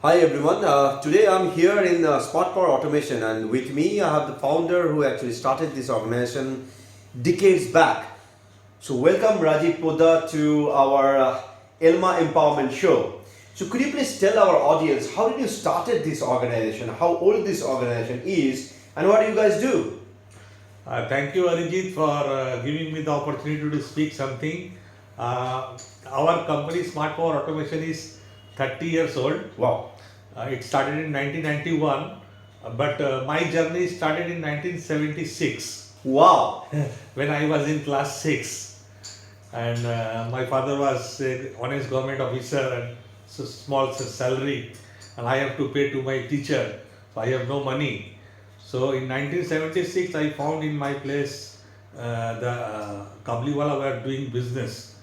Hi everyone, today I'm here in Smartpower Automation, and with me I have the founder who actually started this organization decades back. So welcome Rajiv Poddar to our ELMA Empowerment Show. So could you please tell our audience, how did you started this organization, how old this organization is, and what do you guys do? Thank you, Arijit, for giving me the opportunity to speak something. Our company, Smartpower Automation, is 30 years old. Wow. It started in 1991, but my journey started in 1976 Wow. when I was in class 6. And my father was an honest government officer and small salary, and I have to pay to my teacher, so I have no money. So in 1976, I found in my place the Kabliwala were doing business.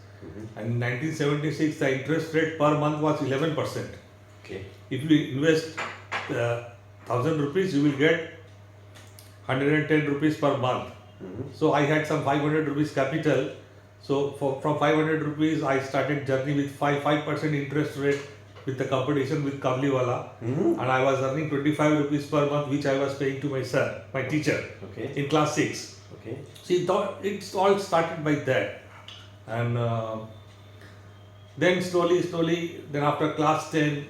And in 1976, the interest rate per month was 11%. Okay. If you invest 1,000 rupees, you will get 110 rupees per month. So I had some 500 rupees capital. So from 500 rupees, I started journey with 5% interest rate with the competition with Kabliwala. And I was earning 25 rupees per month, which I was paying to my sir, my teacher, in class 6. Okay. See, it's all started by that. And then slowly, then after class 10,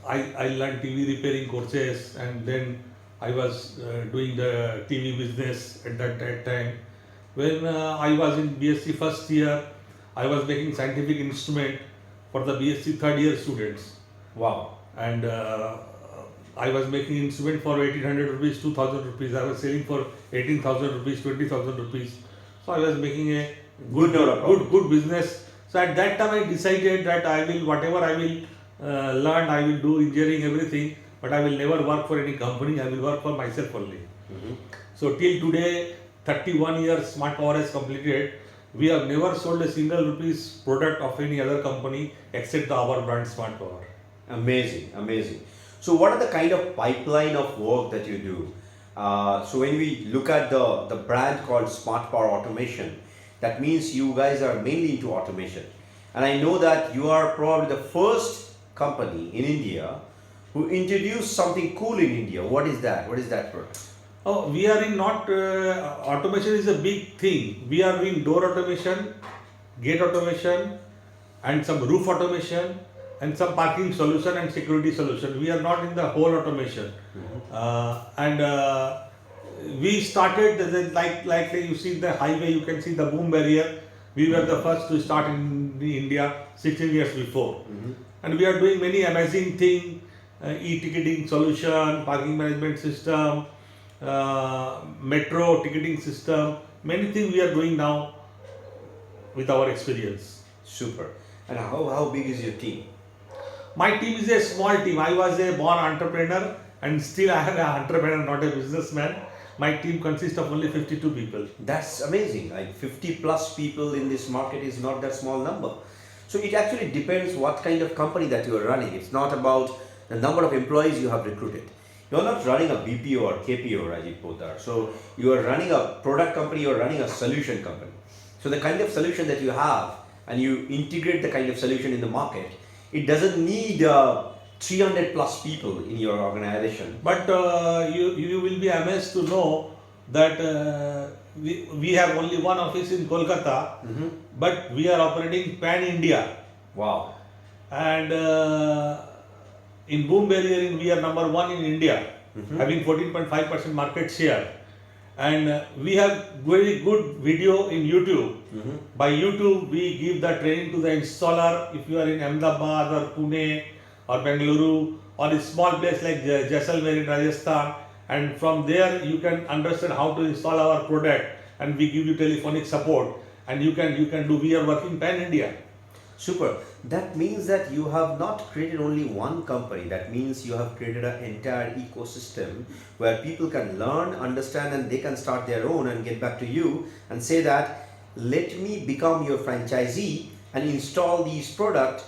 I learned TV repairing courses, and then I was doing the TV business at that time. When I was in BSc first year, I was making scientific instrument for the BSc third year students. Wow. And I was making instrument for 1800 rupees, 2000 rupees. I was selling for 18,000 rupees, 20,000 rupees. So I was making a good business. So at that time I decided that I will, whatever I will learn, I will do engineering, everything, but I will never work for any company. I will work for myself only. So till today, 31 years Smartpower has completed. We have never sold a single rupees product of any other company except our brand Smartpower. Amazing, amazing. So what are the kind of pipeline of work that you do? So when we look at the brand called Smartpower Automation, that means you guys are mainly into automation. And I know that you are probably the first company in India who introduced something cool in India. What is that? What is that product? Oh, we are in not, automation is a big thing. We are doing door automation, gate automation, and some roof automation, and some parking solution and security solution. We are not in the whole automation. We started like you see the highway, you can see the boom barrier. We were the first to start in India 16 years before. And we are doing many amazing things, e-ticketing solution, parking management system, metro ticketing system, many things we are doing now with our experience. Super. And how big is your team? My team is a small team. I was a born entrepreneur and still I am an entrepreneur, not a businessman. My team consists of only 52 people. That's amazing. Like 50 plus people in this market is not that small number. So it actually depends what kind of company that you are running. It's not about the number of employees you have recruited. You're not running a BPO or KPO, Rajiv Poddar. So you are running a product company, you're running a solution company. So the kind of solution that you have, and you integrate the kind of solution in the market, it doesn't need 300 plus people in your organization. But you will be amazed to know that we have only one office in Calcutta, but we are operating pan-India. Wow. And in boom barrier, we are number 1 in India, having 14.5% market share. And we have very good video in YouTube. By YouTube, we give the training to the installer. If you are in Ahmedabad or Pune or Bengaluru or a small place like Jaisalmer in Rajasthan, and from there you can understand how to install our product, and we give you telephonic support, and you can do. We are working pan India. Super. That means that you have not created only one company. That means you have created an entire ecosystem where people can learn, understand, and they can start their own and get back to you and say that, let me become your franchisee and install these products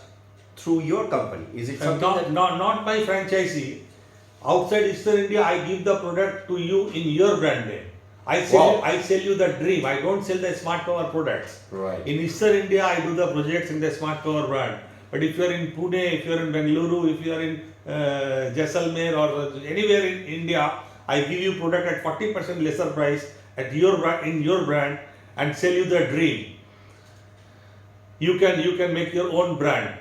through your company. Is it something not my franchisee. Outside Eastern India, I give the product to you in your brand name. I sell you the dream. I don't sell the Smartpower products. Right. In Eastern India, I do the projects in the Smartpower brand. But if you are in Pune, if you are in Bengaluru, if you are in Jaisalmer or anywhere in India, I give you product at 40% lesser price at in your brand and sell you the dream. You can make your own brand.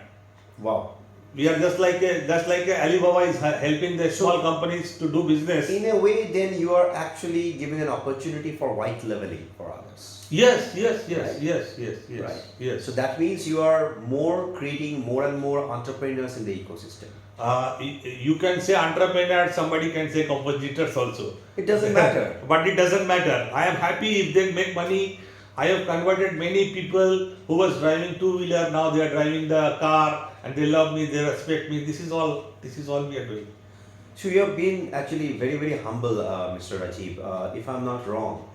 Wow. We are just like a Alibaba is helping the small companies to do business. In a way, then you are actually giving an opportunity for white leveling for others. Yes. Right. Right. Yes. So that means you are creating more and more entrepreneurs in the ecosystem. You can say entrepreneur, somebody can say compositors also. It doesn't matter. But it doesn't matter. I am happy if they make money. I have converted many people who was driving two-wheeler, now they are driving the car and they love me, they respect me. This is all we are doing. So you have been actually very, very humble, Mr. Rajiv. If I'm not wrong,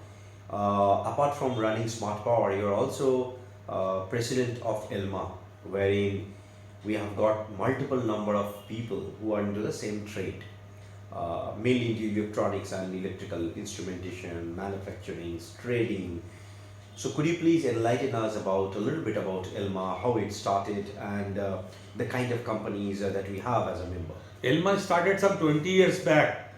apart from running Smartpower, you're also president of ELMA, wherein we have got multiple number of people who are into the same trade, mainly into electronics and electrical instrumentation, manufacturing, trading. So could you please enlighten us about a little bit about ELMA, how it started, and the kind of companies that we have as a member? ELMA started some 20 years back,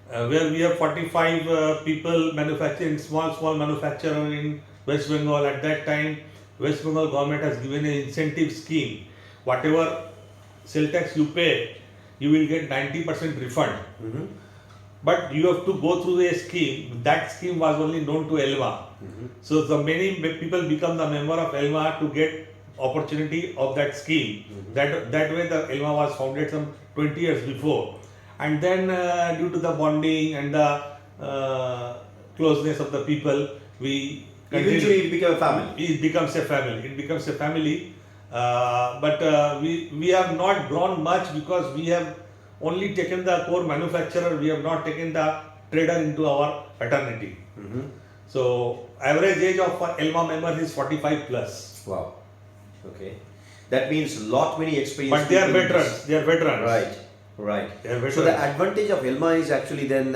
where we have 45 people manufacturing, small manufacturer in West Bengal. At that time, West Bengal government has given an incentive scheme. Whatever sale tax you pay, you will get 90% refund. Mm-hmm. But you have to go through a scheme. That scheme was only known to ELMA. Mm-hmm. So the many people become the member of ELMA to get opportunity of that scheme. Mm-hmm. That way the ELMA was founded some 20 years before. And then due to the bonding and the closeness of the people, we eventually it became a family. It becomes a family. But we have not grown much because we have only taken the core manufacturer. We have not taken the trader into our fraternity. Mm-hmm. So average age of ELMA members is 45 plus. Wow. Okay. That means many experience. But they are veterans. They are veterans. Right. They are veterans. So the advantage of ELMA is actually then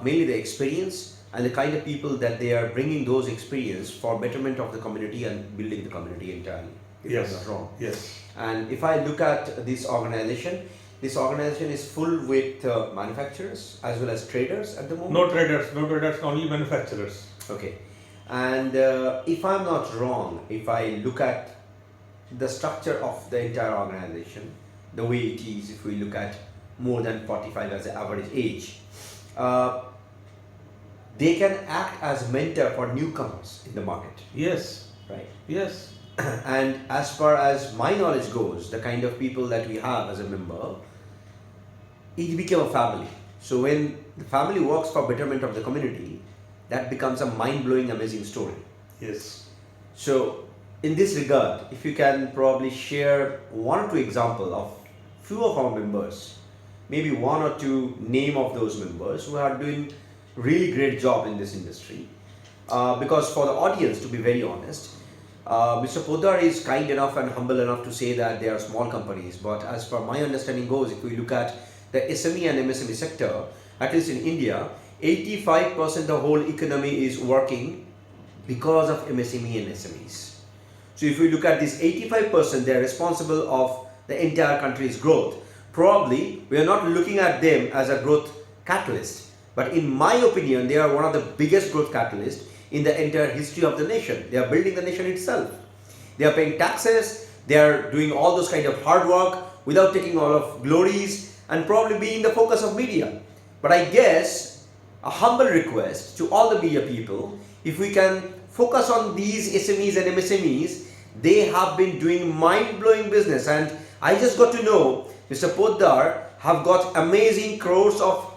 mainly the experience and the kind of people that they are bringing those experience for betterment of the community and building the community entirely. If Yes. I'm not wrong. Yes. And if I look at this organization is full with manufacturers as well as traders at the moment. No traders, only manufacturers. Okay. And if I'm not wrong, if I look at the structure of the entire organization, the way it is, if we look at more than 45 as the average age, they can act as mentor for newcomers in the market. Yes. Right. Yes. And as far as my knowledge goes, the kind of people that we have as a member, it became a family. So when the family works for betterment of the community, that becomes a mind-blowing, amazing story. Yes. So in this regard, if you can probably share one or two examples of few of our members, maybe one or two name of those members who are doing really great job in this industry. Because for the audience, to be very honest, Mr. Poddar is kind enough and humble enough to say that they are small companies, but as far my understanding goes, if we look at the SME and MSME sector, at least in India, 85% of the whole economy is working because of MSME and SMEs. So if we look at this 85%, they are responsible of the entire country's growth. Probably we are not looking at them as a growth catalyst, but in my opinion, they are one of the biggest growth catalysts in the entire history of the nation. They are building the nation itself. They are paying taxes, they are doing all those kind of hard work without taking all of glories and probably being the focus of media. But I guess a humble request to all the media people, if we can focus on these SMEs and MSMEs, they have been doing mind-blowing business, and I just got to know Mr. Poddar have got amazing crores of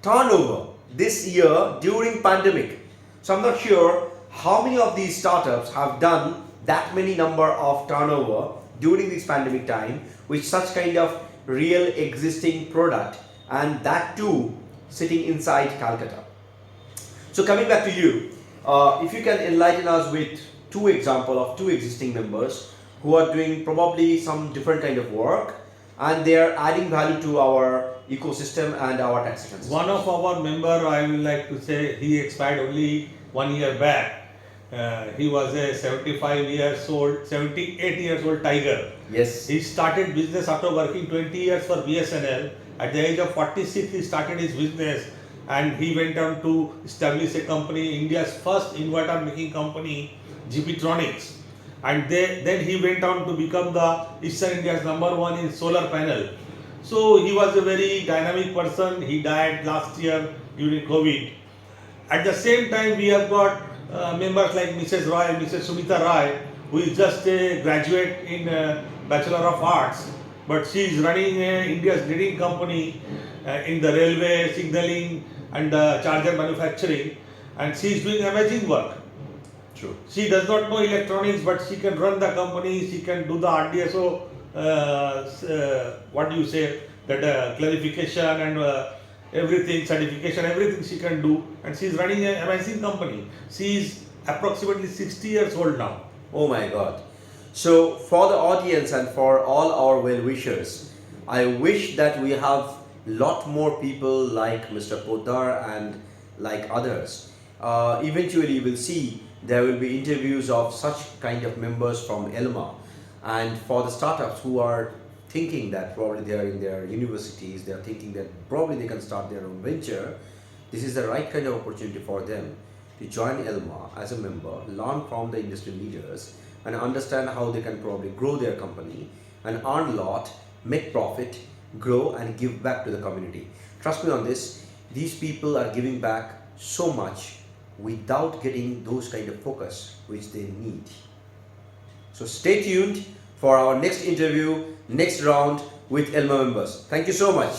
turnover this year during pandemic. So I'm not sure how many of these startups have done that many number of turnover during this pandemic time with such kind of real existing product, and that too sitting inside Calcutta. So coming back to you, if you can enlighten us with two examples of two existing members who are doing probably some different kind of work and they are adding value to our ecosystem and our taxation system. One of our member, I would like to say, he expired only 1 year back. he was a 78 years old tiger. Yes. He started business after working 20 years for BSNL. At the age of 46, he started his business and he went on to establish a company, India's first inverter making company, GP Tronics. And then he went on to become the Eastern India's #1 in solar panel. So he was a very dynamic person. He died last year during COVID. At the same time, we have got members like Mrs. Roy, Mrs. Sunita Roy, who is just a graduate in Bachelor of Arts, but she is running India's leading company in the railway, signaling and charger manufacturing, and she is doing amazing work. True. She does not know electronics, but she can run the company, she can do the RDSO, what do you say, that clarification and everything, certification, everything she can do, and she is running an amazing company. She is approximately 60 years old now. Oh my God. So for the audience and for all our well-wishers, I wish that we have lot more people like Mr. Poddar and like others. Eventually you will see there will be interviews of such kind of members from ELMA, and for the startups who are thinking that probably they are in their universities, they are thinking that probably they can start their own venture, this is the right kind of opportunity for them to join ELMA as a member, learn from the industry leaders and understand how they can probably grow their company and earn a lot, make profit, grow and give back to the community. Trust me on this, these people are giving back so much without getting those kind of focus which they need. So stay tuned for our next interview, next round with ELMA members. Thank you so much.